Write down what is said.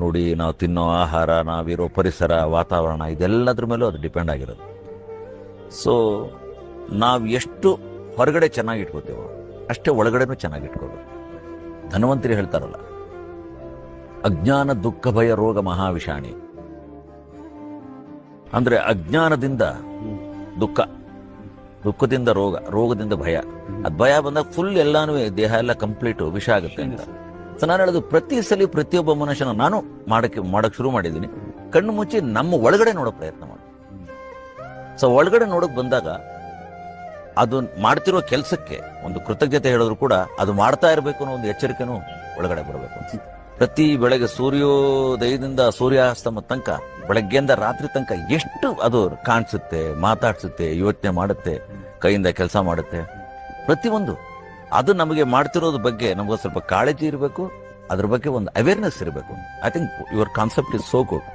ನೋಡಿ, ನಾವು ತಿನ್ನೋ ಆಹಾರ, ನಾವಿರೋ ಪರಿಸರ, ವಾತಾವರಣ, ಇದೆಲ್ಲದ್ರ ಮೇಲೂ ಅದು ಡಿಪೆಂಡ್ ಆಗಿರೋದು. ಸೊ ನಾವು ಎಷ್ಟು ಹೊರಗಡೆ ಚೆನ್ನಾಗಿ ಇಟ್ಕೋತೀವೋ ಅಷ್ಟೇ ಒಳಗಡೆನೂ ಚೆನ್ನಾಗಿ ಇಟ್ಕೋಬೇಕು. ಧನ್ವಂತರಿ ಹೇಳ್ತಾರಲ್ಲ, ಅಜ್ಞಾನ ದುಃಖ ಭಯ ರೋಗ ಮಹಾವಿಷಾಣಿ. ಅಂದ್ರೆ ಅಜ್ಞಾನದಿಂದ ದುಃಖ, ದುಃಖದಿಂದ ರೋಗ, ರೋಗದಿಂದ ಭಯ. ಅದ್ ಭಯ ಬಂದಾಗ ಫುಲ್ ಎಲ್ಲಾನು ದೇಹ ಎಲ್ಲ ಕಂಪ್ಲೀಟ್ ವಿಷ ಆಗುತ್ತೆ ಅಂತ. ಸೊ ನಾನು ಹೇಳೋದು, ಪ್ರತಿ ಸಲ ಪ್ರತಿಯೊಬ್ಬ ಮನುಷ್ಯನ ನಾನು ಮಾಡಕ್ ಶುರು ಮಾಡಿದ್ದೀನಿ. ಕಣ್ಣು ಮುಚ್ಚಿ ನಮ್ಮ ಒಳಗಡೆ ನೋಡೋ ಪ್ರಯತ್ನ ಮಾಡಿ. ಸೊ ಒಳಗಡೆ ನೋಡಕ್ ಬಂದಾಗ ಅದು ಮಾಡ್ತಿರೋ ಕೆಲಸಕ್ಕೆ ಒಂದು ಕೃತಜ್ಞತೆ ಹೇಳಿದ್ರು ಕೂಡ ಅದು ಮಾಡ್ತಾ ಇರಬೇಕು ಅನ್ನೋ ಒಂದು ಎಚ್ಚರಿಕೆನೂ ಒಳಗಡೆ ಬರಬೇಕು. ಪ್ರತಿ ಬೆಳಗ್ಗೆ ಸೂರ್ಯೋದಯದಿಂದ ಸೂರ್ಯಾಸ್ತಮ ತನಕ, ಬೆಳಗ್ಗೆಯಿಂದ ರಾತ್ರಿ ತನಕ ಎಷ್ಟು ಅದು ಕಾಣಿಸುತ್ತೆ, ಮಾತಾಡ್ಸುತ್ತೆ, ಯೋಚನೆ ಮಾಡುತ್ತೆ, ಕೈಯಿಂದ ಕೆಲಸ ಮಾಡುತ್ತೆ. ಪ್ರತಿಯೊಂದು ಅದು ನಮಗೆ ಮಾಡ್ತಿರೋದ್ರ ಬಗ್ಗೆ ನಮಗೊಂದು ಸ್ವಲ್ಪ ಕಾಳಜಿ ಇರಬೇಕು, ಅದ್ರ ಬಗ್ಗೆ ಒಂದು ಅವೇರ್ನೆಸ್ ಇರಬೇಕು. I think your concept is so good.